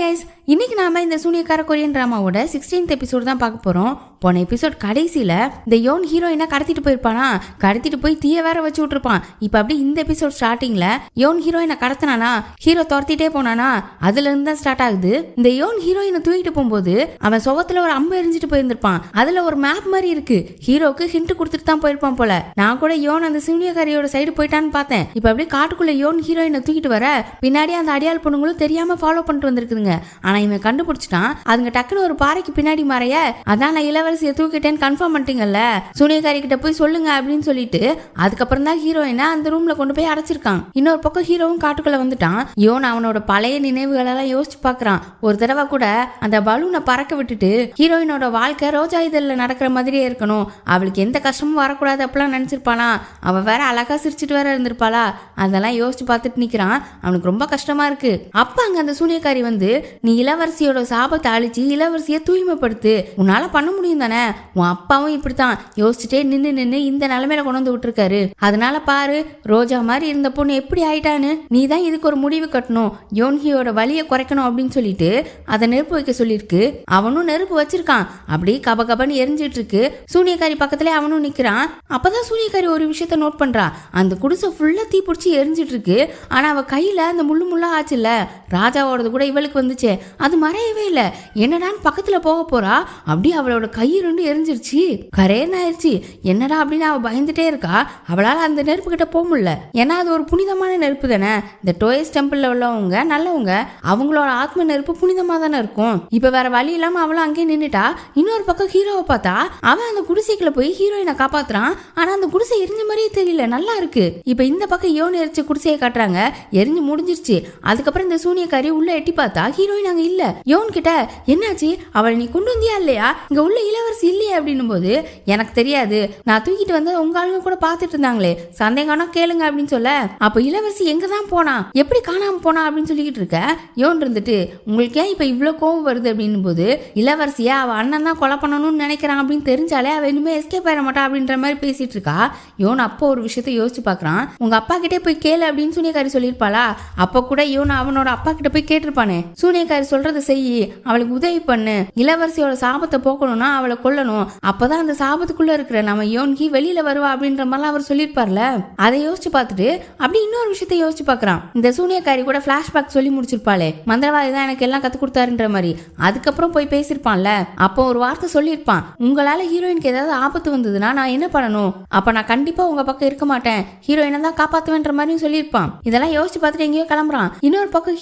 Guys, இன்னைக்கு நாம இந்த சூனியக்கார கொரியன் டிராமாவோட 16th எபிசோட் தான் பார்க்க போறோம். போன எபிசோட் கடைசியில இந்த யோன் ஹீரோயினை கடத்திட்டு போயிருப்பானா, கடத்திட்டு போய் தீய வேற வச்சு விட்டுருப்பான். இப்ப அப்படி இந்த எபிசோட் ஸ்டார்டிங்ல யோன் ஹீரோயினை கடத்தினானா, ஹீரோ துரத்திட்டே போனானா, அதுல இருந்து தான் ஸ்டார்ட் ஆகுது. இந்த யோன் ஹீரோயினை தூக்கிட்டு போகும்போது அவன் சுவத்துல ஒரு அம்பு எரிஞ்சிட்டு போயிருந்திருப்பான். அதுல ஒரு மேப் மாதிரி இருக்கு. ஹீரோக்கு ஹிண்ட் கொடுத்துட்டு தான் போயிருப்பான் போல. நான் கூட யோன் அந்த சூனியக்காரியோட சைடு போயிட்டான்னு பார்த்தேன். இப்ப அப்படியே காட்டுக்குள்ள யோன் ஹீரோயினை தூக்கிட்டு வர பின்னாடி அந்த அடியாள் பொண்ணுங்களும் தெரியாம ஃபாலோ பண்ணிட்டு வந்திருக்குதுங்க. ஆனா இவன் கண்டுபிடிச்சிட்டான். அதுங்க டக்குன்னு ஒரு பாறைக்கு பின்னாடி மறைய, அதான் நான் இளவரசியை தூக்கிட்டேன்னு கன்ஃபார்ம் பண்ணிட்டீங்கல்ல, சூனியக்காரி கிட்ட போய் சொல்லுங்க அப்படின்னு சொல்லிட்டு அதுக்கப்புறம் தான் ஹீரோயினை அந்த ரூம்ல கொண்டு போய் அடைச்சிருக்கான். இன்னொரு பக்கம் ஹீரோவும் காட்டுக்குள்ள வந்துட்டான். யோன் அவனோட பழைய நினைவுகள் எல்லாம் யோசிச்சு பாக்குறான். ஒரு தடவை கூட அந்த பலூனை பறக்க விட்டுட்டு ஹீரோயினோட வாழ்க்கை ரோஜா இதழ்ல நடக்கிற மாதிரியே இருக்கணும், அவளுக்கு எந்த கஷ்டமும் வரக்கூடாது அப்படிலாம் நினைச்சிருப்பானா. அவ வேற அழகா சிரிச்சுட்டு வேற இருந்திருப்பாளா. அதெல்லாம் யோசிச்சு பார்த்துட்டு நிக்கிறான். அவனுக்கு ரொம்ப கஷ்டமா இருக்கு. அப்ப அங்க அந்த சூனியக்காரி வந்து, நீ இளவரசியோட சாபத்தை அழிச்சு இளவரசியை தூய்மைப்படுத்து, உன்னால பண்ண முடியும் தானே, உன் அப்பாவும் இப்படித்தான் யோசிச்சுட்டே நின்னு இந்த நிலைமையில கொண்டு வந்து விட்டுருக்காரு, அதனால பாரு ரோஜா மாதிரி இருந்த பொண்ணு எப்படி ஆயிட்டான்னு, நீ தான் இதுக்கு ஒரு முடிவு கட்டணும், யோன்ஹியோட வலியை குறைக்கணும் அப்படின்னு சொல்லிட்டு அதை நெருப்பு வைக்க சொல்லியிருக்கு. அவனும் நெருப்பு வச்சிருக்கான். அப்படி கபகபன்னு எரிஞ்சிட்டு இருக்கு. சூனியக்காரி பக்கத்துல அவனும் நிக்கிறான். அப்பதான் சூனியக்காரி ஒரு விஷயத்த நோட் பண்றா. அந்த குடிசை ஃபுல்லா தீ பிடிச்சி எரிஞ்சிட்டு இருக்கு. ஆனா அவ கையில அந்த முள்ளா ஆச்சுல்ல, ராஜாவோடது கூட இவளுக்கு வந்துச்சே, அது மறையவே இல்லை. என்னடான்னு பக்கத்துல போக போறா. அப்படி அவளோட கை ரெண்டு எரிஞ்சிருச்சு, கரேன்னு ஆயிடுச்சு. என்னடா அப்படின்னு அவ பயந்துட்டே இருக்கா. அவளால அந்த நெருப்பு கிட்ட போக முடியல. ஏன்னா அது ஒரு புனிதமான நெருப்பு தானே. இந்த டோயஸ் டெம்பிள்ல உள்ளவங்க நல்லவங்க, அவங்களோட ஆத்ம நெருப்பு புனிதமா தானே இருக்கும். இப்ப வேற வழி இல்லாம அவளும் அங்கே நின்னுட்டா. இன்னொரு பக்கம் ஹீரோவை பார்த்தா அவன் அந்த குடிசைக்குள்ள போய் ஹீரோயினை காப்பாத்துறான். ஆனா அந்த குடிசை எரிஞ்ச மாதிரியே தெரியல, நல்லா இருக்கு. இப்ப இந்த பக்கம் யோன் எரிச்ச குடிசையை காட்டுறாங்க. எரிஞ்சு முடிஞ்சிருச்சு. அதுக்கப்புறம் இந்த சூனியக்காரி உள்ள எட்டி பார்த்தா ஹீரோயின் அங்க இல்ல. யோன் கிட்ட என்னாச்சு, அவளை நீ கொண்டு வந்தியா இல்லையா, இங்க உள்ள இளவரசி இல்லையா அப்படின்னும் போது, எனக்கு தெரியாது, நான் தூக்கிட்டு வந்து உங்க ஆளுங்க கூட பாத்துட்டு இருந்தாங்களே, சந்தேகம்னா கேளுங்க அப்படின்னு சொல்ல, அப்ப இளவரசி எங்க தான் போனா, எப்படி காணாம போனா அப்படின்னு சொல்லிக்கிட்டு இருக்க. யோன் இருந்துட்டு, உங்களுக்கு ஏன் இப்ப இவ்வளவு கோவம் வருது அப்படின்னும் போது, இளவரசிய அவ அண்ணன் தான் கொலை பண்ணணும்னு நினைக்கிறான் அப்படின்னு தெரிஞ்சாலே அவ இனிமே எஸ்கேப் ஆயிட மாட்டா அப்படின்ற மாதிரி பேசிட்டு இருக்கா. யோன் அப்போ ஒரு விஷயத்த யோசிச்சு பாக்குறான். உங்க அப்பா கிட்டே போய் கேளு அப்படின்னு சூனியக்காரி சொல்லியிருப்பாளா. அப்ப கூட யோன் அவனோட அப்பா கிட்ட போய் கேட்டிருப்பானே, சூனியக்காரி சொல்றதை செய்யி, அவளுக்கு உதவி பண்ணு, இளவரசியோட சாபத்தை போக்கணும்னா அவளை கொல்லணும், அப்பதான் அந்த சாபத்துக்குள்ள இருக்கிற நம்ம யோன்கி வெளியில வருவா அப்படின்ற மாதிரி அவர் சொல்லியிருப்பார்ல. அதை யோசிச்சு பார்த்துட்டு அப்படி இன்னொரு விஷயத்த யோசிச்சு பாக்குறான். இந்த சூனியக்காரி கூட பிளாஷ்பேக் சொல்லி முடிச்சிருப்பாளே, மந்திரவாதி தான் எனக்கு எல்லாம் கத்து கொடுத்தாருன்ற மாதிரி. அதுக்கப்புறம் போய் பேசியிருப்பான்ல, அப்போ ஒரு வார்த்தை சொல்லியிருப்பான், உங்களால ஹீரோயினுக்கு ஏதாவது ஆபத்து வந்ததுன்னா நான் என்ன பண்ணணும், அப்ப நான் கண்டிப்பா உங்க பக்கம் இருக்க மாட்டேன், ஹீரோயினை தான் காப்பாத்துவேன்ற மாதிரியும் சொல்லியிருப்பான். இதெல்லாம் யோசிச்சு பார்த்துட்டு எங்கேயோ கிளம்புறான். இன்னொரு பக்கம்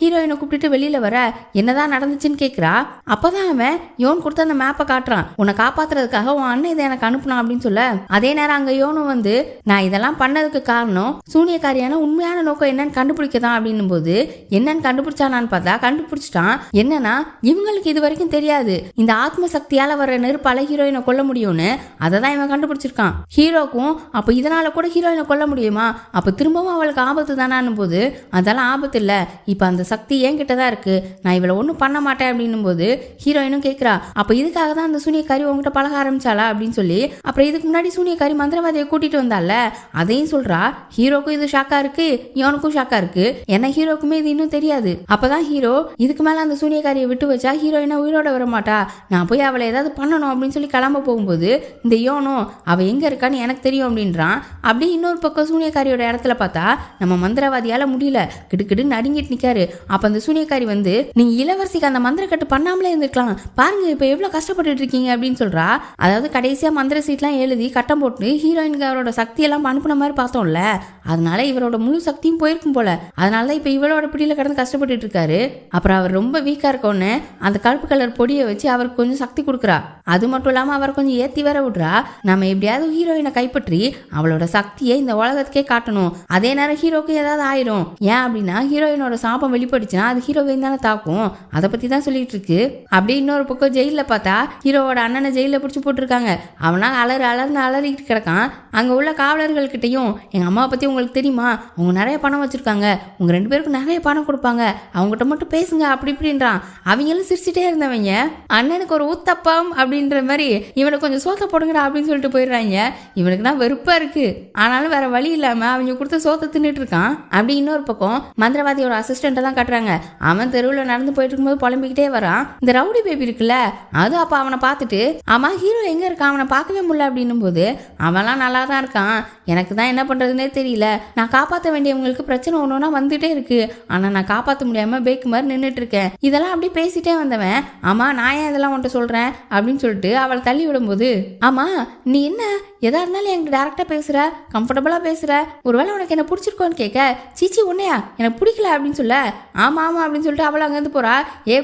ஹீரோயினை கூப்பிட்டு வெளியில வர என்னதான் நடந்துச்சுன்னு கேக்குறா. அப்பதான் அவன் யோன் கொடுத்த அந்த மேப்பை காட்டுறான். உன்னை காப்பாத்துறதுக்காக உன் அண்ணன் இதை எனக்கு அனுப்புனா அப்படின்னு சொல்ல, அதே நேரம் அங்க யோனும் வந்து, நான் இதெல்லாம் பண்ணதுக்கு காரணம் சூனியக்காரியான உண்மையான நோக்கம் என்னன்னு கண்டுபிடிக்கதான் அப்படின்னும் போது, என்னன்னு கண்டுபிடிச்சானான்னு பார்த்தா கண்டுபிடிச்சிட்டான். என்னன்னா இவங்களுக்கு இது வரைக்கும் தெரியாது, இந்த ஆத்ம சக்தியால வர நெருப்பால ஹீரோயினை கொல்ல முடியும்னு. அதை தான் இவன் கண்டுபிடிச்சிருக்கான். ஹீரோக்கும் அப்ப இதனால கூட ஹீரோயினை கொல்ல முடியுமா, அப்ப திரும்பவும் அவளுக்கு ஆபத்து தானான்னு போது, அதெல்லாம் ஆபத்து இல்ல, இப்ப அந்த சக்தி என்கிட்டதான் இருக்கு, நான் இவளை ஒன்றும் பண்ண மாட்டேன் அப்படின்னும் போது ஹீரோயினும் கேட்கிறா, அப்ப இதுக்காக தான் அந்த சூனியக்காரி உங்ககிட்ட பழக ஆரம்பிச்சாளா அப்படின்னு சொல்லி. அப்புறம் இதுக்கு முன்னாடி சூனியக்காரி மந்திரவாதியை கூட்டிட்டு வந்தால, அதையும் சொல்றா. ஹீரோக்கும் இது ஷாக்கா இருக்கு, யோனுக்கும் ஷாக்கா இருக்கு. ஏன்னா ஹீரோக்குமே இது இன்னும் தெரியாது. அப்பதான் ஹீரோ, இதுக்கு மேல அந்த சூனியக்காரியை விட்டு வச்சா ஹீரோயினா உயிரோட வர மாட்டா, நான் போய் அவளை ஏதாவது பண்ணணும் அப்படின்னு சொல்லி கிளம்ப போகும்போது, இந்த யோனும் அவ எங்க இருக்கான்னு எனக்கு தெரியும் அப்படின்றான். அப்படி இன்னொரு பக்கம் சூனியக்காரியோட இடத்துல பார்த்தா நம்ம மந்திரவாதியால முடியல, கிடுக்கிடு நடுங்கிட்டு நிக்காரு. அப்ப அந்த சூனியக்காரி வந்து, நீங்க இளவரசிக்கு அந்த மந்திர கட்டு பண்ணாமலே இருந்திருக்கலாம், பாருங்க இப்ப எவ்வளவு கஷ்டப்பட்டு இருக்கீங்க அப்படின்னு சொல்றா. அதாவது கடைசியா மந்திர சீட்லாம் எழுதி கட்டம் போட்டு ஹீரோயினுக்கு அவரோட சக்தி எல்லாம் அனுப்புன மாதிரி பார்த்தோம்ல, அதனால இவரோட முழு சக்தியும் போயிருக்கும் போல, அதனாலதான் இப்ப இவளோட பிடியில கடந்து கஷ்டப்பட்டு இருக்காரு. அப்புறம் அவர் ரொம்ப வீக்கா இருக்கோன்னு அந்த கருப்பு கலர் பொடியை வச்சு அவருக்கு கொஞ்சம் சக்தி கொடுக்குறா. அது மட்டும் இல்லாம அவர் கொஞ்சம் ஏத்தி வேற விடுறா. நம்ம எப்படியாவது ஹீரோயினை கைப்பற்றி அவளோட சக்தியை இந்த உலகத்துக்கே காட்டணும். அதே நேரம் ஹீரோக்கு ஏதாவது ஆயிரும், ஏன் அப்படின்னா ஹீரோயினோட சாபம் வெளிப்படுச்சுன்னா அது ஹீரோவையும் தானே தாக்கும். அதை பத்தி தான் சொல்லிட்டு இருக்கு. அப்படியே இன்னொரு பக்கம் ஜெயில பார்த்தா ஹீரோவோட அண்ணனை ஜெயிலில் பிடிச்சி போட்டிருக்காங்க. அவனா அலர்னு அலறிக்கிட்டு கிடக்கான். அங்கே உள்ள காவலர்கள்கிட்டையும் எங்கள் அம்மாவை பற்றி உங்களுக்கு தெரியுமா, அவங்க நிறைய பணம் வச்சுருக்காங்க, உங்கள் 2 பேருக்கும் நிறைய பணம் கொடுப்பாங்க, அவங்ககிட்ட மட்டும் பேசுங்க அப்படி இப்படின்றான். அவங்களும் சிரிச்சுட்டே இருந்தவங்க அண்ணனுக்கு ஒரு ஊத்தப்பம் அப்படின்ற மாதிரி இவனுக்கு கொஞ்சம் சோத்த போடுங்கடா அப்படின்னு சொல்லிட்டு போயிடுறாங்க. இவனுக்கு தான் வெறுப்பாக இருக்குது. ஆனாலும் வேற வழி இல்லாமல் அவங்க கொடுத்த சோத்தை தின்னுட்டு இருக்கான். அப்படி இன்னொரு பக்கம் மந்திரவாதியோட அசிஸ்டண்ட்டை தான் காட்டுறாங்க. அவன் தெருவில் நடந்து போயிட்டு இருக்கும்போது புலம்பிக்கிட்டே வரான். இந்த ரவுடி பேபி இருக்குல்ல, அது அப்போ அவனை பார்த்துட்டு ஆமா ஹீரோ எங்கே இருக்கான், அவனை பார்க்கவே முடியல அப்படின்னும் போது அவன்லாம் நல்லா தான் இருக்கான், எனக்கு தான் என்ன பண்ணுறதுனே தெரியல, நான் காப்பாற்ற வேண்டியவங்களுக்கு பிரச்சனை ஒன்றுனா வந்துட்டே இருக்கு, ஆனால் நான் காப்பாற்ற முடியாமல் பேக்கு மாதிரி நின்றுட்டு இருக்கேன். இதெல்லாம் அப்படி பேசிட்டே வந்தவன் ஆமா நான் ஏன் இதெல்லாம் உன்ட்ட சொல்கிறேன் அப்படின்னு சொல்லிட்டு அவளை தள்ளி விடும்போது ஆமா நீ என்ன எதா இருந்தாலும் எனக்கு டேரக்டாக பேசுகிற, கம்ஃபர்டபுளாக பேசுகிற, ஒருவேளை உனக்கு என்ன பிடிச்சிருக்கோன்னு கேட்க சீச்சி உன்னையா எனக்கு பிடிக்கல அப்படின்னு சொல்ல ஆமாம் அப்படின்னு சொல்லிட்டு அவளை அங்கேருந்து போகிறா.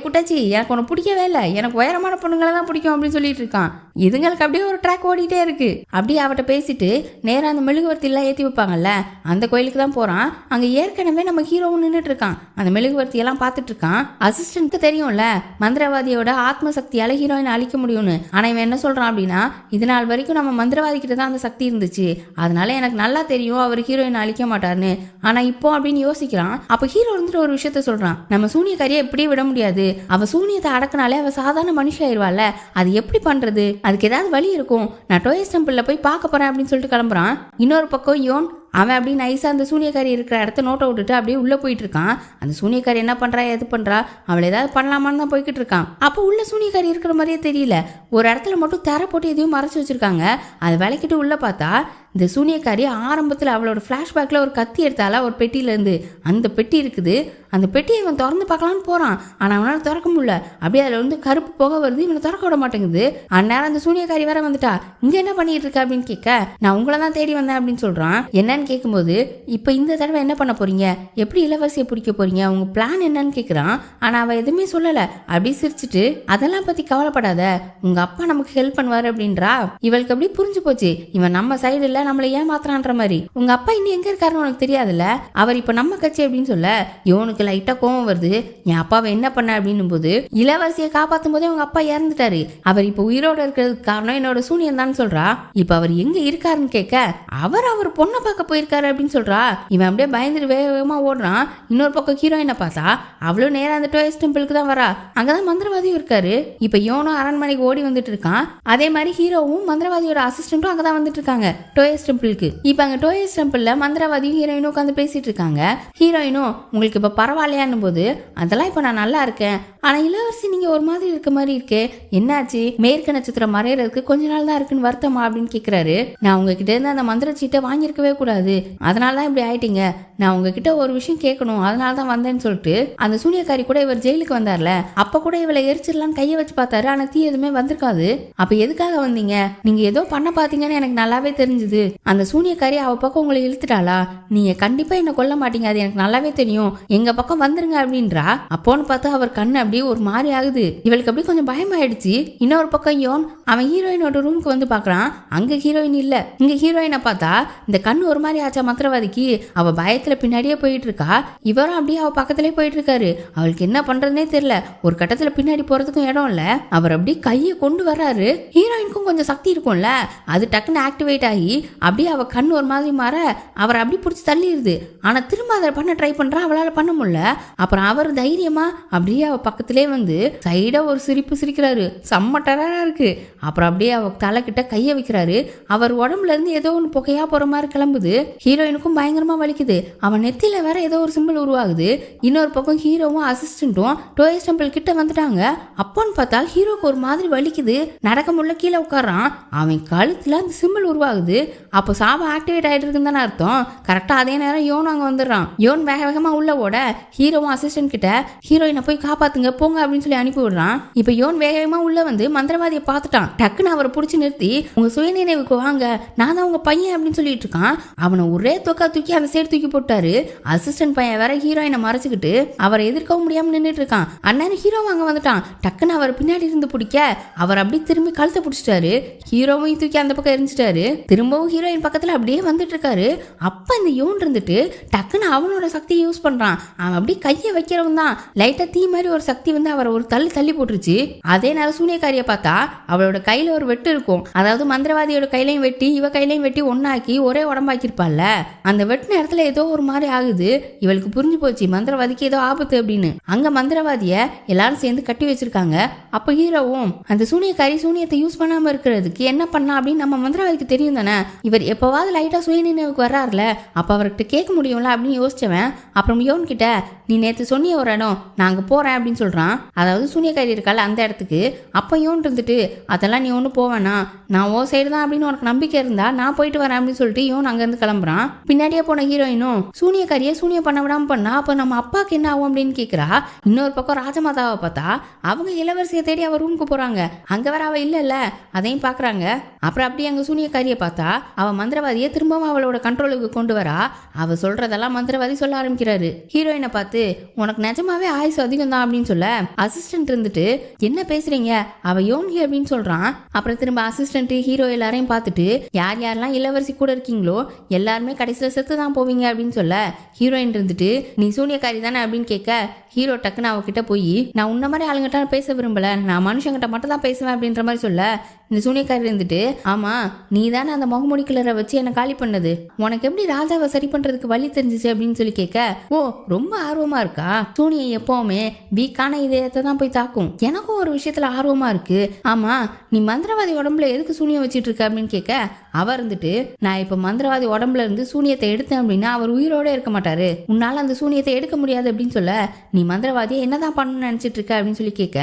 குட்டாச்சி எனக்கு உனக்கு பிடிக்கவே இல்லை, எனக்கு உயரமான பொண்ணுங்களை தான் பிடிக்கும் அப்படின்னு சொல்லிட்டு இருக்கான். இதுங்களுக்கு அப்படியே ஒரு ட்ராக் ஓடிட்டே இருக்கு. அப்படியே அவட்ட பேசிட்டு நேராக அந்த மெழுகுவர்த்தியெல்லாம் ஏற்றி வைப்பாங்கல்ல அந்த கோயிலுக்கு தான் போகிறான். அங்கே ஏற்கனவே நம்ம ஹீரோவும் நின்றுட்டு இருக்கான். அந்த மெழுகுவர்த்தியெல்லாம் பார்த்துட்டு இருக்கான். அசிஸ்டன்ட்க்கு தெரியும்ல மந்திரவாதியோட ஆத்ம சக்தியால் ஹீரோயினை அழிக்க முடியும்னு. ஆனால் இவன் என்ன சொல்கிறான் அப்படின்னா இது நாள் வரைக்கும் நம்ம மந்திரவாதி கிட்ட தான் அந்த சக்தி இருந்துச்சு, அதனால எனக்கு நல்லா தெரியும் அவர் ஹீரோயினை அழிக்க மாட்டார்னு. ஆனால் இப்போ அப்படின்னு யோசிக்கிறான். அப்போ ஹீரோ இருந்துட்டு ஒரு விஷயத்த சொல்கிறான், நம்ம சூனியக்காரியை எப்படியே விட முடியாது, அவள் சூனியத்தை அடக்கினாலே அவள் சாதாரண மனுஷாயிருவாள்ல, அது எப்படி பண்ணுறது, அதுக்கு ஏதாவது வழி இருக்கும், நான் டோயஸ் டெம்பிளில் போய் பார்க்க போகிறேன் அப்படின்னு சொல்லிட்டு கிளம்புறான். இன்னொரு பக்கம் யோன் அவன் அப்படி நைஸாக அந்த சூனியக்காரி இருக்கிற இடத்த நோட்டை விட்டுட்டு அப்படியே உள்ளே போயிட்டு இருக்கான். அந்த சூனியக்காரி என்ன பண்ணுறா எது பண்ணுறா அவளை ஏதாவது பண்ணலாமான்னு தான் போய்கிட்டு இருக்கான். அப்போ உள்ள சூனியக்காரி இருக்கிற மாதிரியே தெரியல. ஒரு இடத்துல மட்டும் தர போட்டு எதையும் மறைச்சி வச்சிருக்காங்க. அதை விளக்கிட்டு உள்ளே பார்த்தா இந்த சூனியக்காரி ஆரம்பத்தில் அவளோட ஃப்ளாஷ்பேக்கில் ஒரு கத்தி எடுத்தால ஒரு பெட்டியிலேருந்து அந்த பெட்டி இருக்குது. அந்த பெட்டியை இவன் திறந்து பார்க்கலான்னு போகிறான். ஆனால் அவனால் திறக்க முடியல. அப்படியே அதில் வந்து கருப்பு புகை வருது. இவனை திறக்க விட மாட்டேங்குது. அந்நேரம் அந்த சூனியக்காரி வேற வந்துட்டா. இங்கே என்ன பண்ணிட்டு இருக்க அப்படின்னு கேட்க நான் உங்களை தான் தேடி வந்தேன் அப்படின்னு சொல்கிறான். என்னன்னு கேட்கும்போது இப்போ இந்த தடவை என்ன பண்ண போறீங்க, எப்படி இளவரசியை பிடிக்க போறீங்க, உங்க பிளான் என்னன்னு கேட்குறான். ஆனால் அவள் எதுவுமே சொல்லலை. அப்படி சிரிச்சுட்டு அதெல்லாம் பற்றி கவலைப்படாத, உங்கள் அப்பா நமக்கு ஹெல்ப் பண்ணுவார் அப்படின்றா. இவளுக்கு அப்படி புரிஞ்சு போச்சு இவன் நம்ம சைடு இல்லை நம்மளை ஏமாத்துறான்ற மாதிரி. உங்க அப்பா இன்னும் எங்க இருக்காருன்னு உனக்கு தெரியாதுல்ல, அவர் இப்ப நம்ம கட்சி அப்படின்னு சொல்ல இவனுக்கு லைட்டா கோவம் வருது. என் அப்பாவை என்ன பண்ண அப்படின்னும் போது இளவரசியை காப்பாற்றும் போதே உங்க அப்பா இறந்துட்டாரு, அவர் இப்ப உயிரோட இருக்கிறதுக்கு காரணம் என்னோட சூனியம் தான் சொல்றா. இப்ப அவர் எங்க இருக்காருன்னு கேட்க அவர் பொண்ணை பார்க்க போயிருக்காரு அப்படின்னு சொல்றா. இவன் அப்படியே பயந்துட்டு வேகமா ஓடுறான். இன்னொரு பக்கம் ஹீரோயினை பார்த்தா அவளும் நேரம் அந்த டோயஸ் டெம்பிளுக்கு தான் வரா. அங்கதான் மந்திரவாதியும் இருக்காரு. இப்ப யோனும் அரண்மனைக்கு ஓடி வந்துட்டு இருக்கான். அதே மாதிரி ஹீரோவும் மந்திரவாதியோட அசிஸ்டன்ட்டும் அங்கதான் வந்துட்டு இருக்காங்க டோயஸ் டெம்பிளுக்கு. இப்ப அங்க டோயஸ் டெம்பிள்ல மந்திரவாதியும் ஹீரோயினும் உட்காந்து பேசிட்டு இருக்காங்க. ஹீரோயினும் உங்களுக்கு இப்ப பரவாயில்லையான்னு போது அதெல்லாம் இப்ப நான் நல்லா இருக்கேன், ஆனா இளவரசி நீங்க ஒரு மாதிரி இருக்க மாதிரி இருக்கே, என்னாச்சு, மேற்கு நட்சத்திரம் மறையறதுக்கு கொஞ்ச நாள் தான் இருக்குன்னு வருத்தமா அப்படின்னு கேக்குறாரு. நான் உங்ககிட்ட இருந்து அந்த மந்திர சீட்டை வாங்கியிருக்கவே கூடாது, அதனாலதான் இப்படி ஆயிட்டீங்க, நான் உங்ககிட்ட ஒரு விஷயம் கேட்கணும் அதனாலதான் வந்தேன்னு சொல்லிட்டு அந்த சூனியக்காரி கூட இவர் ஜெயிலுக்கு வந்தார்ல அப்ப கூட இவளை எரிச்சிடலான்னு கையை வச்சு பார்த்தாரு. ஆனா தீ எதுவுமே வந்திருக்காது. அப்ப எதுக்காக வந்தீங்க, நீங்க ஏதோ பண்ண பாத்தீங்கன்னு எனக்கு நல்லாவே தெரிஞ்சுது. அந்த சூனியக்காரி அவ பக்கம் உங்களை இழுத்துட்டாளா, நீங்க கண்டிப்பா என்ன கொல்ல மாட்டீங்க, அது எனக்கு நல்லாவே தெரியும், எங்க பக்கம் வந்துருங்க அப்படின்றா. அப்போன்னு பார்த்தா அவர் கண்ணு அப்படியே ஒரு மாதிரி ஆகுது. இவளுக்கு அப்படியே கொஞ்சம் பயமாயிடுச்சு. இன்னொரு பக்கம் யோன் அவன் ஹீரோயினோட ரூமுக்கு வந்து பாக்குறான். அங்க ஹீரோயின் இல்ல. இங்க ஹீரோயினை பார்த்தா இந்த கண்ணு ஒரு மாதிரி ஆச்சா மந்திரவாதிக்கு. அவ பயத்துல பின்னாடியே போயிட்டு இருக்கா. இவரும் அப்படியே அவ பக்கத்திலே போயிட்டு இருக்காரு. அவளுக்கு என்ன பண்றதுனே தெரியல. ஒரு கட்டத்துல பின்னாடி போறதுக்கும் இடம் இல்ல. அவர் அப்படியே கையை கொண்டு வர்றாரு. ஹீரோயினுக்கும் கொஞ்சம் சக்தி இருக்கும்ல, அது டக்குன்னு ஆக்டிவேட் ஆகி அப்படியே அவ கண் ஒரு மாதிரி மாற அவர் அப்படி பிடிச்சி தள்ளிடுது. ஆனா திரும்ப அதை பண்ண ட்ரை பண்றா, அவளால பண்ண முடியல. அப்புறம் அவர் தைரியமா அப்படியே அவ பக்கத்திலே வந்து சைடா ஒரு சிரிப்பு சிரிக்கிறாரு. செம்ம டரரா இருக்கு. அப்புறம் அப்படியே அவ தலை கிட்ட கைய வைக்கிறாரு. அவர் உடம்புல இருந்து ஏதோ ஒன்று புகையா போற மாதிரி கிளம்புது. ஹீரோயினுக்கும் பயங்கரமா வலிக்குது. அவன் நெத்தியில வேற ஏதோ ஒரு சிம்பிள் உருவாகுது. இன்னொரு பக்கம் ஹீரோவும் அசிஸ்டன்ட்டும் டோயஸ் டெம்பிள் கிட்ட வந்துட்டாங்க. அப்போன்னு பார்த்தா ஹீரோக்கு ஒரு மாதிரி வலிக்குது. நடக்க முடியல, கீழே உட்காரான். அவன் கழுத்துல அந்த சிம்பிள் உருவாகுது. அப்போ சாபம் ஆக்டிவேட் ஆயிட்டு இருக்குன்னு தானே அர்த்தம். கரெக்டா அதே நேரம் யோன் அங்க வந்துடுறான். யோன் வேக வேகமா உள்ள ஓட ஹீரோவும் அசிஸ்டன்ட் கிட்ட ஹீரோயினை போய் காப்பாத்துங்க போங்க அப்படின்னு சொல்லி அனுப்பி விடுறான். இப்ப யோன் வேக வேகமா உள்ள வந்து மந்திரவாதியை பார்த்துட்டான். டக்குன்னு அவரை பிடிச்சி நிறுத்தி உங்க சுயநினைவுக்கு வாங்க, நான் தான் உங்க பையன் அப்படின்னு சொல்லிட்டு இருக்கான். அவனை ஒரே தூக்கி அந்த சைடு தூக்கி போட்டாரு. அசிஸ்டன்ட் பையன் வேற ஹீரோயினை மறைச்சுக்கிட்டு அவரை எதிர்க்கவும் முடியாம நின்றுட்டு இருக்கான். அண்ணன் ஹீரோ அங்க வந்துட்டான். டக்குன்னு அவர் பின்னாடி இருந்து பிடிக்க அவர் அப்படி திரும்பி கழுத்தை பிடிச்சிட்டாரு. ஹீரோவையும் தூக்கி அந்த பக்கம் எரிஞ்சிட்டாரு. திரும்பவும் ஹீரோயின் பக்கத்துல அப்படியே வந்துட்டு இருக்காரு. அப்ப இந்த யோன் இருந்துட்டு டக்குன்னு அவனோட சக்தியை யூஸ் பண்றான். அவன் அப்படி கையை வைக்கிறவன் தான் லைட்டா தீ மாதிரி ஒரு சக்தி வந்து அவரை ஒரு தள்ளி போட்டுருச்சு. அதே நேரம் சூனியக்காரிய பார்த்தா அவளோட கையில ஒரு வெட்டு இருக்கும். அதாவது மந்திரவாதியோட கையிலையும் வெட்டி இவ கையிலையும் வெட்டி ஒன்னாக்கி ஒரே உடம்பாக்கிருப்பாள்ல. அந்த வெட்டு நேரத்துல ஏதோ ஒரு மாதிரி ஆகுது. இவளுக்கு புரிஞ்சு போச்சு மந்திரவாதிக்கு ஏதோ ஆபத்து அப்படின்னு. அங்க மந்திரவாதிய எல்லாரும் சேர்ந்து கட்டி வச்சிருக்காங்க. அப்ப ஹீரோவும் அந்த சூனியக்காரி சூனியத்தை யூஸ் பண்ணாம இருக்கிறதுக்கு என்ன பண்ணா அப்படின்னு நம்ம மந்திரவாதிக்கு தெரியும் தானே. இவர் எப்பவாவது லைட்டா சுய நினைவுக்கு வர்றாருல, அப்ப அவர்கிட்ட கேட்க முடியும்ல அப்படின்னு யோசிச்சவன் அப்புறம் யோன் கிட்ட நீ நேற்று சொன்னிய ஒரு இடம் நாங்க போறேன் அப்படின்னு சொல்றான். அதாவது சூனியக்காரி இருக்கால அந்த இடத்துக்கு. அப்ப யோன் இருந்துட்டு அதெல்லாம் நீ ஒன்றும் போவேனா, நான் ஓ சைடு தான் அப்படின்னு உனக்கு நம்பிக்கை இருந்தா நான் போயிட்டு வரேன் அப்படின்னு சொல்லிட்டு யோன் அங்கேருந்து கிளம்புறான். பின்னாடியே போன ஹீரோயினும் சூனியக்காரியை சூனியம் பண்ண விடாம பண்ணா அப்ப நம்ம அப்பாவுக்கு என்ன ஆகும் அப்படின்னு கேட்குறா. இன்னொரு பக்கம் ராஜமாதாவை பார்த்தா அவங்க இளவரசியை தேடி அவ ரூமுக்கு போறாங்க. அங்க வர அவ இல்ல அதையும் பாக்குறாங்க. அப்புறம் அப்படியே அங்க சூனியக்காரியை பார்த்தா அவ மந்திரவாதியை திரும்பவும் அவளோட கண்ட்ரோலுக்கு கொண்டு வரா. அவ சொல்றதெல்லாம் மந்திரவாதி சொல்ல ஆரம்பிக்கிறாரு. ஹீரோயினை பார்த்து உனக்கு நிஜமாவே ஆயுசு அதிகம் தான் அப்படின்னு சொல்ல அசிஸ்டன்ட் இருந்துட்டு என்ன பேசுறீங்க அவ யோன்கி அப்படின்னு சொல்றான். அப்புறம் திரும்ப அசிஸ்டன்ட் ஹீரோ எல்லாரையும் பார்த்துட்டு யார் யாரெல்லாம் இளவரசி கூட இருக்கீங்களோ எல்லாருமே கடைசியில் செத்து தான் போவீங்க அப்படின்னு சொல்ல ஹீரோயின் இருந்துட்டு நீ சூனியக்காரி தானே அப்படின்னு கேட்க ஹீரோ டக்குன்னு அவகிட்ட போய் நான் உன்ன மாதிரி ஆளுங்கிட்ட பேச விரும்பல, நான் மனுஷங்கிட்ட மட்டும் தான் பேசுவேன் அப்படின்ற மாதிரி சொல்ல இந்த சூனியக்காரி இருந்துட்டு ஆமா நீ தானே அந்த முகமுடி கிளரை வச்சு என்ன காலி பண்ணது, உனக்கு எப்படி ராஜாவை சரி பண்றதுக்கு வழி தெரிஞ்சிச்சு அப்படின்னு சொல்லி கேட்க ஓ ரொம்ப ஆர்வமா இருக்கா, சூனியை எப்பவுமே வீக்கான இதயத்தை தான் போய் தாக்கும், எனக்கும் ஒரு விஷயத்துல ஆர்வமா இருக்கு, ஆமா நீ மந்திரவாதி உடம்புல எதுக்கு சூனியம் வச்சிட்டு இருக்க அப்படின்னு கேட்க அவர் இருந்துட்டு நான் இப்ப மந்திரவாதி உடம்புல இருந்து சூனியத்தை எடுத்தேன் அப்படின்னா அவர் உயிரோட இருக்க மாட்டாரு, உன்னால அந்த சூனியத்தை எடுக்க முடியாது அப்படின்னு சொல்ல நீ மந்திரவாதியை என்னதான் பண்ணணும்னு நினைச்சிட்டு இருக்க அப்படின்னு சொல்லி கேட்க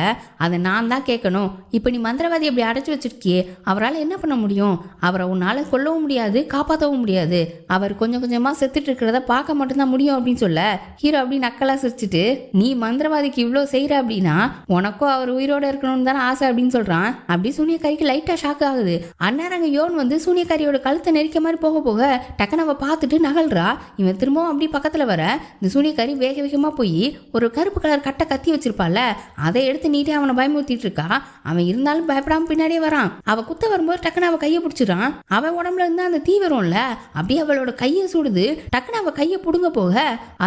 அதை நான் தான் கேட்கணும், இப்ப நீ மந்திரவாதி அப்படி அடைச்சு வச்சிருக்கியே அவரால் என்ன பண்ண முடியும், அவரை உன்னால கொல்லவும் முடியாது காப்பாற்றவும் முடியாது, அவர் கொஞ்சம் கொஞ்சமா செத்துட்டு இருக்கிறத பார்க்க மட்டும்தான் முடியும் அப்படின்னு சொல்ல ஹீரோ அப்படி நக்கலா சிரிச்சுட்டு நீ மந்திரவாதிக்கு இவ்வளவு செய்யற அப்படின்னா உனக்கும் அவர் உயிரோட இருக்கணும்னு தானே ஆசை அப்படின்னு சொல்றான். அப்படி சூனியக்காரிக்கு லைட்டா ஷாக் ஆகுது. அந்நேரங்க யோன் வந்து சூனியக்காரியோட கழுத்தை நெரிக்க மாதிரி போக போக டக்குன்னு அவ பார்த்துட்டு நகல்றா. இவன் திரும்பவும் அப்படி பக்கத்துல வர இந்த சூனியக்காரி வேக வேகமா போய் ஒரு கருப்பு கலர் கட்டை கத்தி வச்சிருப்பால அதை எடுத்து நீட்டே அவனை பயமுறுத்திட்டு இருக்கா. அவன் இருந்தாலும் பயப்படாம பின்னாடியே வரான். அவ குத்த வரும்போது டக்குன்னு அவ கையை பிடிச்சிடான். அவன் உடம்புல இருந்து அந்த தீ வரும்ல அப்படியே அவளோட கையை சுடுது. டக்குன்னு அவ கையை புடுங்க போக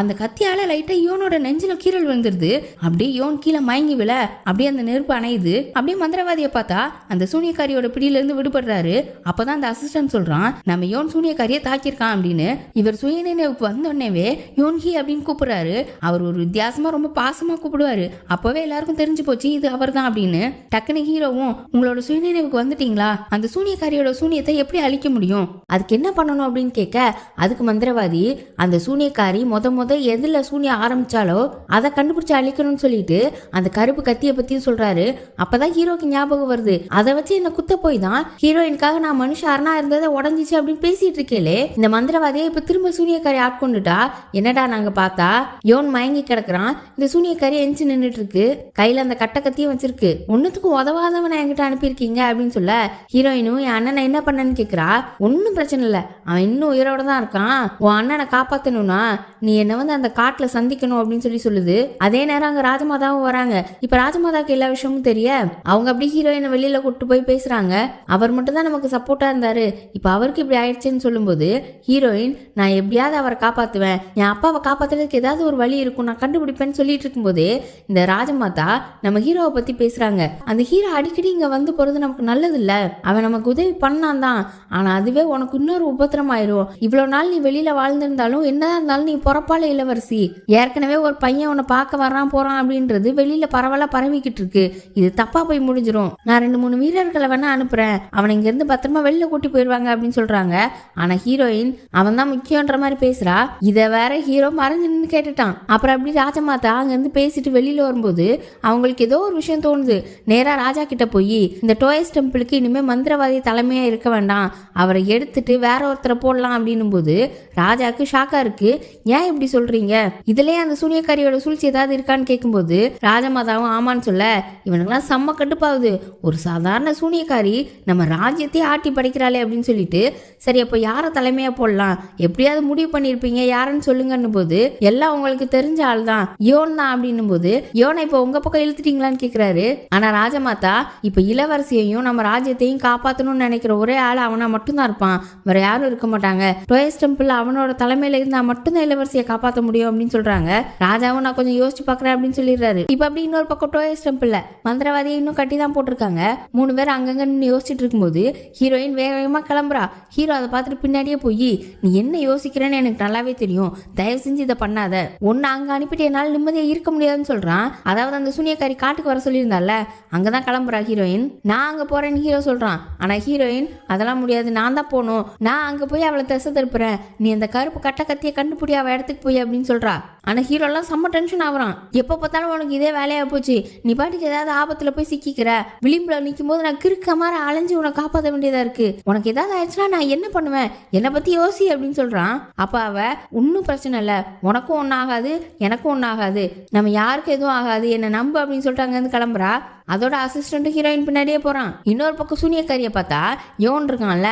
அந்த கத்தியால லைட்டா யோனோட நெஞ்சில கீரல் விழுந்துருது. அப்படியே யோன் கீழே மயங்கி விழ அப்படியே அந்த நெருப்பு அணையுது. அப்படியே மந்திரவாதியை பார்த்தா அந்த சூனியக்காரியோட பிடியில இருந்து விடுபடுறாரு. அப்பதான் அந்த அசிஸ்டன்ட் சொல்றான் நம்ம யோன் சூனியக்காரியை தாக்கியிருக்கான் அப்படின்னு. இவர் சுயநினைவுக்கு வந்தோடனேவே யோன்ஹி அப்படின்னு கூப்பிடுறாரு. அவர் ஒரு வித்தியாசமா ரொம்ப பாசமா கூப்பிடுவாரு. அப்பவே எல்லாருக்கும் தெரிஞ்சு போச்சு இது அவர் தான் அப்படின்னு. டக்குனு ஹீரோவும் உங்களோட சுயநினைவுக்கு வந்துட்டீங்களா, அந்த சூனியக்காரியோட சூனியத்தை எப்படி அழிக்க முடியும், அதுக்கு என்ன பண்ணணும் அப்படின்னு கேட்க அதுக்கு மந்திரவாதி அந்த சூனியக்காரி முத எதுல சூனியம் ஆரம்பிச்சாலோ அதை கண்டுபிடிச்சு அழிக்கணும்னு சொல்லிட்டு அந்த கருப்பு கத்தியை பத்தியும் சொல்றாரு. அப்பதான் ஹீரோக்கு ஞாபகம் வருது அதை வச்சு என்ன குத்த போய் தான் ஹீரோயினுக்காக நான் மனுஷன் அரணா இருந்ததை உடஞ்சிச்சு அப்படின்னு பேசிட்டு இருக்கேளே இந்த மந்திரவாதியை இப்ப திரும்ப சூனியக்காரி ஆட்கொண்டுட்டா. என்னடா நாங்க பார்த்தா யோன் மயங்கி கிடக்குறான். இந்த சூனியக்காரி எஞ்சி நின்றுட்டு இருக்கு. கையில அந்த கட்டை கத்தியும் வச்சிருக்கு. ஒன்னுத்துக்கு உதவாதவனை என்கிட்ட அனுப்பியிருக்கீங்க அப்படின்னு சொல்ல ஹீரோயினும் என் அண்ணனை என்ன பண்ணன்னு கேக்குறா. ஒன்னும் பிரச்சனை இல்லை, அவன் இன்னும் உயிரோட தான் இருக்கான். உன் அண்ணனை காப்பாத்தணும்னா நீ என்ன வந்து அந்த காட்டுல சந்திக்கணும் அப்படின்னு சொல்லி சொல்லுது. அதே நேரம் அங்க ராஜமாதாவும் வராங்க. இப்ப ராஜமாதாவுக்கு எல்லா விஷயமும் தெரிய அவங்க அப்படி ஹீரோயினை வெளியில கூட்டு போய் பேசுறாங்க. அவர் மட்டும் தான் நமக்கு சப்போர்ட்டா இருந்தாரு, இப்ப அவருக்கு இப்படி ஆயிடுச்சுன்னு சொல்லும்போது ஹீரோயின் நான் எப்படியாவது அவரை காப்பாத்துவேன், என் அப்பாவை காப்பாத்துறதுக்கு ஏதாவது ஒரு வழி இருக்கும் நான் கண்டுபிடிப்பேன்னு சொல்லிட்டு இருக்கும்போதே இந்த ராஜமாதா நம்ம ஹீரோவை பத்தி பேசுறாங்க. அந்த ஹீரோ அடிக்கடி இங்க வந்து போறது நமக்கு நல்லது இல்ல, அவன் நமக்கு உதவி பண்ணான் தான், ஆனா அதுவே உனக்கு இன்னொரு உபத்திரம் ஆயிரும். இவ்வளவு நாள் நீ வெளியில வாழ்ந்திருந்தாலும் என்னதான் இருந்தாலும் நீ பொறப்பால இளவரசி, ஏற்கனவே ஒரு பையன் உன்னை பார்க்க வர்றான் போறான் அப்படின்றது வெளியில பரவலா பரவிக்கிட்டு இருக்கு, இது தப்பா போய் முடிஞ்சிரும், நான் 2-3 வீரர்களை வேணா அனுப்புறேன், அவனை இங்க இருந்து பத்திரமா வெளியில கூட்டி போயிருவாங்க அப்படின்னு சொல்றாங்க. ஆனா ஹீரோயின் அவன் தான் முக்கியன்ற மாதிரி பேசுறா. இத வேற ஹீரோ மறைஞ்சு நின்று கேட்டுட்டான். அப்புறம் அப்படி ராஜமாதா அங்க இருந்து பேசிட்டு வெளியில வரும்போது அவங்களுக்கு ஏதோ ஒரு விஷயம் தோணுது. நேரா ராஜா கிட்ட போய் இந்த டோயஸ் டெம்பிளுக்கு இனிமே மந்திரவாதி தலைமையா இருக்க வேண்டாம், அவரை எடுத்துட்டு வேற ஒருத்தரை போடலாம் அப்படின்னும் போது ராஜாக்கு ஷாக்கா இருக்கு. ஏன் இப்படி சொல்றீங்க, இதுலயே அந்த சூனியக்காரியோட சூழ்ச்சி ஏதாவது இருக்கான்னு கேட்கும்போது ராஜமாதாவும் ஆமான்னு சொல்ல இவனுக்கெல்லாம் செம்ம கட்டுப்பாகுது. ஒரு சாதாரண சூனியக்காரி நம்ம ராஜ்யத்தையே ஆட்டி படைக்கிறாளே வேலை அப்படின்னு சொல்லிட்டு, சரி அப்போ யாரை தலைமையா போடலாம், எப்படியாவது முடிவு பண்ணியிருப்பீங்க யாருன்னு சொல்லுங்கன்னு போது, எல்லாம் உங்களுக்கு தெரிஞ்ச ஆள் தான், யோன் தான் அப்படின்னும் போது, யோனை இப்போ உங்க பக்கம் இழுத்துட்டீங்களான்னு கேட்கிறாரு. ஆனா ராஜமாதா இப்ப இளவரசியையும் நம்ம ராஜ்யத்தையும் காப்பாற்றணும்னு நினைக்கிற ஒரே ஆள் அவனா மட்டும்தான் இருப்பான், வேற யாரும் இருக்க மாட்டாங்க. டோயஸ் டெம்பிள் அவனோட தலைமையில இருந்தா மட்டும்தான் இளவரசியை காப்பாற்ற முடியும் அப்படின்னு சொல்றாங்க. ராஜாவும் நான் கொஞ்சம் யோசிச்சு பாக்குறேன் அப்படின்னு சொல்லிடுறாரு. இப்ப அப்படி இன்னொரு பக்கம் டோயஸ் டெம்பிள்ல மந்திரவாதியை இன்னும் கட்டி தான் போட்டிருக்காங்க. 3 பேர் அங்கங்க நின்று யோசிச்சுட்டு இருக்கும்போது ஹீரோயின் வேக வேகமா கிளம்புறா. ஹீரோ அதை பார்த்துட்டு பின்னாடியே போய், நீ என்ன யோசிக்கிறேன்னு எனக்கு நல்லாவே தெரியும், தயவு செஞ்சு இதை பண்ணாத, ஒன்னு அங்க அனுப்பிட்டு என்னால் நிம்மதியா இருக்க முடியாதுன்னு சொல்றான். அதாவது அந்த சூனியக்காரி காட்டுக்கு வர சொல்லியிருந்தால, அங்கதான் கிளம்புறா ஹீரோயின். நான் அங்க போறேன்னு ஹீரோ சொல்றான். ஆனா ஹீரோயின், அதெல்லாம் முடியாது, நான் தான் போகணும், நான் அங்க போய் அவளை திசை திருப்புறேன், நீ அந்த கருப்பு கட்ட கத்தியை கண்டுபிடி அவ இடத்துக்கு போய் அப்படின்னு சொல்றா. ஆனா ஹீரோ எல்லாம் செம்ம டென்ஷன் ஆகுறான். எப்ப பார்த்தாலும் உனக்கு இதே வேலையா போச்சு, நீ பாட்டுக்கு ஏதாவது ஆபத்துல போய் சிக்கிக்கிற, விளிம்புல நிற்கும் போது நான் கிறுக்க மாதிரி அலைஞ்சு உன்னை காப்பாற்ற வேண்டியதா இருக்கு, உனக்கு ஏதாவது ஆயிடுச்சுன்னா நான் என்ன பண்ணுவேன், என்னை பத்தி யோசி அப்படின்னு சொல்றான். அப்ப அவ, ஒன்னும் பிரச்சனை இல்ல, உனக்கும் ஒன்னும் ஆகாது எனக்கும் ஒன்னும் ஆகாது, நம்ம யாருக்கும் எதுவும் ஆகாது, என்ன நம்பு அப்படின்னு சொல்லிட்டு அங்கேருந்து கிளம்புறா. அதோட அசிஸ்டன்ட் ஹீரோயின் பின்னாடியே போறான். இன்னொரு பக்கம் சூனியக்காரியை பார்த்தா யோன் இருக்கான்ல,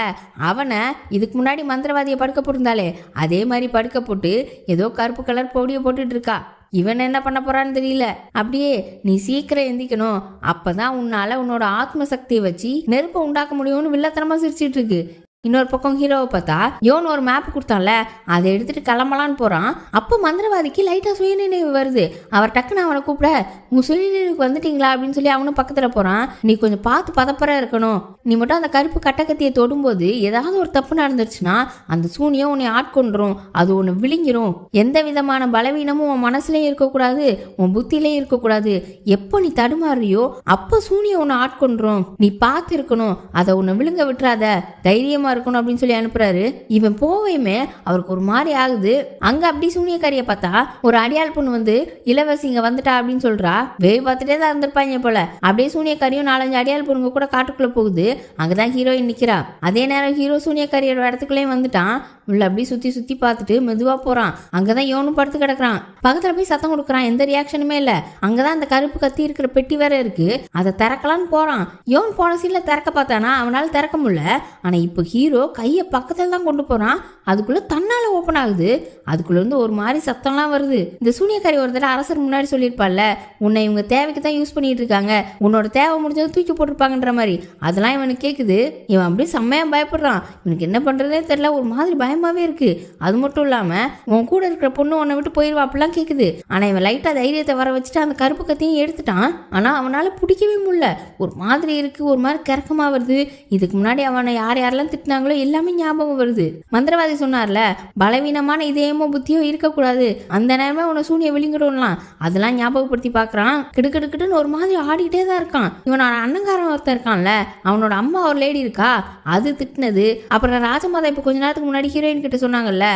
அவனை இதுக்கு முன்னாடி மந்திரவாதியை படுக்க போட்டிருந்தாலே அதே மாதிரி படுக்க போட்டு ஏதோ கருப்பு கலர் பொடியை போட்டுட்டு இருக்கா. இவன் என்ன பண்ண போறான்னு தெரியல. அப்படியே நீ சீக்கிரம் எந்திக்கணும், அப்பதான் உன்னால உன்னோட ஆத்ம சக்தியை வச்சு நெருப்பை உண்டாக்க முடியும்னு வில்லத்தனமா சிரிச்சிட்டு இருக்கு. இன்னொரு பக்கம் ஹீரோவை பார்த்தா யோன் ஒரு மேப் கொடுத்தான்ல, அதை எடுத்துட்டு கிளம்பலான்னு போறான். அப்போ மந்திரவாதிக்கு லைட்டா சுயநினைவு வருது. அவர் டக்குன்னு அவனை கூப்பிட, உங்க சுயநினைவுக்கு வந்துட்டீங்களா அப்படின்னு சொல்லி அவனும் பக்கத்துல போறான். நீ கொஞ்சம் பார்த்து பதப்பற இருக்கணும், நீ மட்டும் அந்த கருப்பு கட்டக்கத்தியை தொடும்போது ஏதாவது ஒரு தப்பு நடந்துருச்சுன்னா அந்த சூனியம் உன்னை ஆட்கொண்டுரும், அது உன்னை விழுங்கிரும், எந்த விதமான பலவீனமும் உன் மனசுலயும் இருக்கக்கூடாது, உன் புத்திலையும் இருக்கக்கூடாது, எப்போ நீ தடுமாறியோ அப்போ சூனியம் உன்னை ஆட்கொண்டுரும், நீ பார்த்து இருக்கணும், அதை உன்னை விழுங்க விட்டுறாத, தைரியமா இருக்கணும் அப்படின்னு சொல்லி அனுப்புறாரு. இவன் போவையுமே அவருக்கு ஒரு மாதிரி ஆகுது. அங்க அப்படி சூனியக்காரிய பார்த்தா ஒரு அடியாள் பொண்ணு வந்து, இளவரசி இங்க வந்துட்டா அப்படின்னு சொல்றா. வேய் பார்த்துட்டே தான் இருந்திருப்பாங்க போல. அப்படியே சூனியக்காரியும் 4-5 அடியாள் பொண்ணுங்க கூட காட்டுக்குள்ள போகுது. அங்கதான் ஹீரோயின் நிக்கிறா. அதே நேரம் ஹீரோ சூனியக்காரியோட இடத்துக்குள்ளேயும் வந்துட்டான். உள்ள அப்படியே சுத்தி சுத்தி பார்த்துட்டு மெதுவா போறான். அங்கதான் யோனும் படுத்து கிடக்குறான். பக்கத்துல போய் சத்தம் கொடுக்குறான், எந்த ரியாக்ஷனுமே இல்ல. அங்கதான் அந்த கருப்பு கத்தி இருக்கிற பெட்டி வேற இருக்கு, அதை திறக்கலான்னு போறான். யோன் போன சீன்ல திறக்க பார்த்தானா, அவனால திறக்க முடியல. ஆனா இப்போ ஹீரோ கையை பக்கத்துல தான் கொண்டு போறான். அதுக்குள்ள தன்னால ஓப்பன் ஆகுது. அதுக்குள்ள இருந்து ஒரு மாதிரி சத்தம்லாம் வருது. இந்த சூனியக்காரி ஒரு தடவை அரசர் முன்னாடி சொல்லியிருப்பாள்ல, உன்னை இவங்க தேவைக்கு தான் யூஸ் பண்ணிட்டு இருக்காங்க, உன்னோட தேவை முடிஞ்சது தூக்கி போட்டிருப்பாங்கன்ற மாதிரி. அதெல்லாம் இவனுக்கு கேக்குது. இவன் அப்படியே செம்மையா பயப்படுறான். இவனுக்கு என்ன பண்றதே தெரியல, ஒரு மாதிரி பயமாவே இருக்கு. அது மட்டும் இல்லாம உன் கூட இருக்கிற பொண்ணு உன்னை விட்டு போயிருவா அப்படிலாம் கேக்குது. ஆனா இவன் லைட்டா தைரியத்தை வர வச்சுட்டு அந்த கருப்பு கத்தையும் எடுத்துட்டான். ஆனா அவனால பிடிக்கவே முடியல. ஒரு மாதிரி இருக்கு, ஒரு மாதிரி கிறக்கமா வருது. இதுக்கு முன்னாடி அவனை யார் யாரெல்லாம் திட்டினாங்களோ எல்லாமே ஞாபகம் வருது. மந்திரவாதி சொன்னார்ல, பலவீனமான இதயமோ புத்தியோ இருக்கக்கூடாது, அந்த நேரமே உன்னை சூனிய விழுங்கிடும்லாம், அதெல்லாம் ஞாபகப்படுத்தி பாக்குறான். கிடுக்கிடுக்கிட்டுன்னு ஒரு மாதிரி ஆடிக்கிட்டே தான் இருக்கான். இவனோட அண்ணங்காரன் ஒருத்தன் இருக்கான்ல, அவனோட அம்மா ஒரு லேடி இருக்கா, அது திட்டினது. அப்புறம் ராஜமாதா இப்ப கொஞ்ச நேரத்துக்கு முன்னாடி ஹீரோயின் கிட்ட சொன்னாங்கல்ல,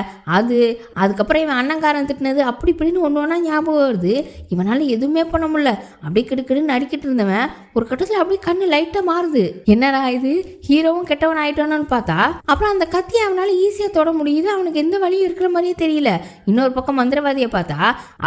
அதுக்கப்புறம் இவன் அண்ணங்காரன் திட்டினது, அப்படி இப்படின்னு ஒன்று ஒன்றா ஞாபகம் வருது. இவனால எதுவுமே பண்ண முடியல. அப்படியே கிடுக்கிடுன்னு நடிக்கிட்டு இருந்தவன் ஒரு கட்டத்தில் அப்படியே கண்ணு லைட்டா மாறுது. என்னடா இது, ஹீரோவும் கெட்டவன் ஆயிட்டானு பார்த்தா அப்புறம் அந்த கத்தியை அவனால ஈஸியா தொட முடியுது. அவனுக்கு எந்த வழியும் இருக்கிற மாதிரியே தெரியல. இன்னொரு பக்கம் மந்திரவாதியை பார்த்தா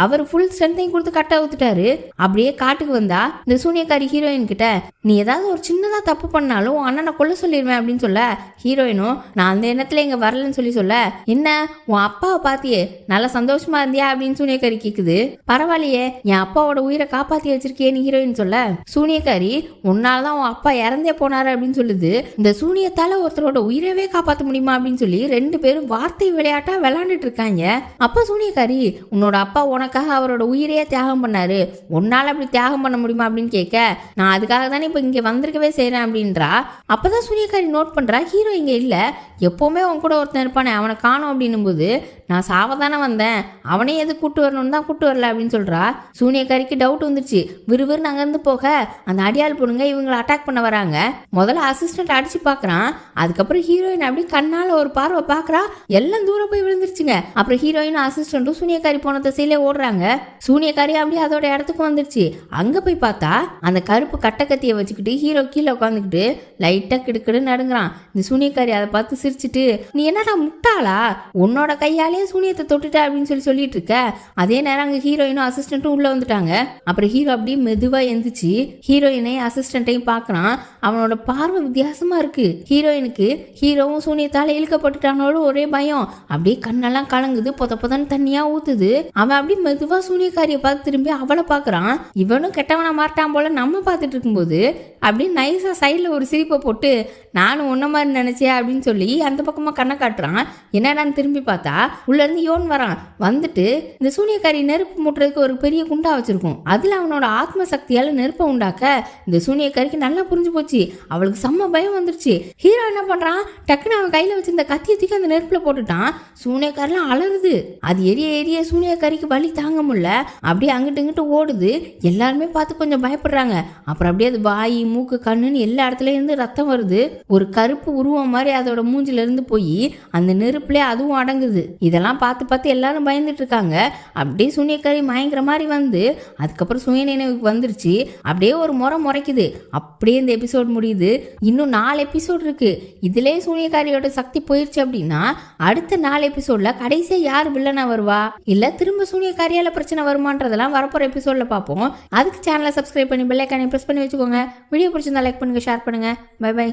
அவர் ஃபுல் ஸ்ட்ரென்த்தையும் கொடுத்து கட்ட ஊத்துட்டாரு. அப்படியே காட்டுக்கு வந்தா இந்த சூனியக்காரி ஹீரோயின் கிட்ட, நீ ஏதாவது ஒரு சின்னதா தப்பு பண்ணாலும் அண்ணனை கொல்ல சொல்லிடுவேன் அப்படின்னு சொல்ல, ஹீரோயினும் நான் அந்த எண்ணத்துல இங்க வரலன்னு சொல்ல, என்ன உன் அப்பாவை பாத்தியே நல்லா சந்தோஷமா இருந்தியா அப்படின்னு சூனியக்காரி கேக்குது. பரவாயில்லையே, என் அப்பாவோட உயிரை காப்பாத்தி வச்சிருக்கேன்னு ஹீரோயின் சொல்ல, சூனியக்காரி உன்னால்தான் உன் அப்பா இறந்தே போனாரு அப்படின்னு சொல்லுது. இந்த சூனியத்தால ஒருத்தரோட உயிரவே காப்பாற்ற முடியுமா அப்படின்னு சொல்லி 2 பேரும் வார்த்தை விளையாட்டா விளையாண்டுட்டு இருக்காங்க. அப்ப சூனியக்காரி, உன்னோட அப்பா உனக்காக அவரோட உயிரையே தியாகம் பண்ணாரு, உன்னால அப்படி தியாகம் பண்ண முடியுமா அப்படின்னு கேட்க, நான் அதுக்காக தானே இப்ப இங்க வந்திருக்கவே செய்யறேன் அப்படின்றா. அப்பதான் சூனியக்காரி நோட் பண்றா, ஹீரோ இங்க இல்ல, எப்பவுமே உன் கூட ஒருத்தன் இருப்பானே அவனை காணும் அப்படின்னும் போது, நான் சாவதானே வந்தேன், அவனே எது கூட்டு வரணும்னு தான் கூட்டு வரல அப்படின்னு சொல்றா. சூனியக்காரிக்கு டவுட் வந்துருச்சு. விறுவிறுன்னு அங்கிருந்து போக அந்த அடியாள் பொண்ணுங்க இவங்களை அட்டாக் பண்ண வராங்க. முதல்ல அசிஸ்டன்ட் அடிச்சு பாக்குறான். அதுக்கப்புறம் ஹீரோயின் அப்படி கண்ணால ஒரு பார்வை பாக்குறா. எல்லாம் தூரம் போய் விழுந்துருச்சுங்க. அப்புறம் ஹீரோயினும் அசிஸ்டன்ட்டும் சூனியக்காரி போன திசையிலே ஓடுறாங்க. சூனியக்காரி அப்படியே அதோட இடத்துக்கு வந்துருச்சு. அங்க போய் பார்த்தா அந்த கருப்பு கட்டை கத்தியை வச்சுக்கிட்டு ஹீரோ கீழே உட்காந்துக்கிட்டு லைட்டா கிடுக்கிடு நடுங்குறான். இந்த சூனியக்காரி அதை பார்த்து சிரிச்சுட்டு, நீ என்னடா முட்டாளா, உன்னோட கையாலேயே சூனியத்தை தொட்டுட்ட அப்படின்னு சொல்லிட்டு இருக்க. அதே நேரம் அங்க ஹீரோயினும் அசிஸ்டன்ட்டும் உள்ள வந்துட்டாங்க. அப்புறம் ஹீரோ அப்படியே மெதுவா எந்திரிச்சு ஹீரோயினையும் அசிஸ்டன்ட்டையும் பார்க்கறான். அவனோட பார்வை வித்தியாசமா இருக்கு. ஹீரோயினுக்கு ஹீரோவும் சூனியத்தால இழுக்கப்பட்டுட்டானோட ஒரே பயம். அப்படியே கண்ணெல்லாம் கலங்குது, பொதன்னு தண்ணியா ஊத்துது. அவன் அப்படியே மெதுவா சூனியக்காரியை பார்த்து திரும்பி அவளை பார்க்கறான். இவனும் கெட்டவனா மாட்டான் போல நம்ம பார்த்துட்டு இருக்கும்போது அப்படியே நைஸா சைட்ல ஒரு சிரிப்பை போட்டு, நானும் ஒன்ன மாதிரி நினைச்சேன் அப்படின்னு சொல்லி அந்த பக்கமா கண்ணை காட்டுறான். என்னடான்னு திரும்பி பார்த்தா உள்ள இருந்து யோன் வரான். வந்துட்டு இந்த சூனியக்காரி நெருப்பு மூட்டுறதுக்கு ஒரு பெரிய குண்டா வச்சிருக்கும். அதுல அவனோட ஆத்ம சக்தியால நெருப்பை உண்டாக்க இந்த சூனியக்காரிக்கு நல்லா புரிஞ்சு போச்சு. அவளுக்கு செம்ம பயம் வந்துருச்சு. ஹீரோ என்ன பண்றான், டக்குன்னு அவன் கையில வச்சு இந்த கத்தியை தூக்கி அந்த நெருப்புல போட்டுட்டான். சூனியக்காரெல்லாம் அலறுது. அது எரிய சூனியக்காரிக்கு வலி தாங்க முடியல. அப்படியே அங்கிட்டு இங்கிட்டு ஓடுது. எல்லாருமே பார்த்து கொஞ்சம் பயப்படுறாங்க. அப்புறம் அப்படியே அது வாய் மூக்கு கண்ணுன்னு எல்லா இடத்துல இருந்து ரத்தம் வருது. ஒரு கருப்பு உருவம் மாதிரி அதோட மூஞ்சில இருந்து போய் அந்த நெருப்புல அதுவும் அடங்குது. இதெல்லாம் பார்த்து எல்லாரும் பயந்துட்டு இருக்காங்க. அப்படியே சூனியக்காரி மயங்கிற மாதிரி வந்து அதுக்கப்புறம் சுயநினைவுக்கு வந்துருச்சு. அப்படியே ஒரு முறைக்குது. அப்படியே இந்த எபிசோட் முடியுது. இன்னும் 4 எபிசோட் இருக்கு. இதுலயே சூனியக்காரியோட சக்தி போயிருச்சு அப்படின்னா அடுத்த 4 எபிசோட்ல கடைசியா யார் வில்லனா வருவா, இல்ல திரும்ப சூனியக்காரியால பிரச்சனை வருமானதெல்லாம் வரப்போற எபிசோட்ல பார்ப்போம். அதுக்கு சேனலை சப்ஸ்கிரைப் பண்ணி பெல் ஐகானை பிரஸ் பண்ணி வச்சுக்கோங்க. வீடியோ பிடிச்சிருந்தா லைக் பண்ணுங்க, ஷேர் பண்ணுங்க. Bye by.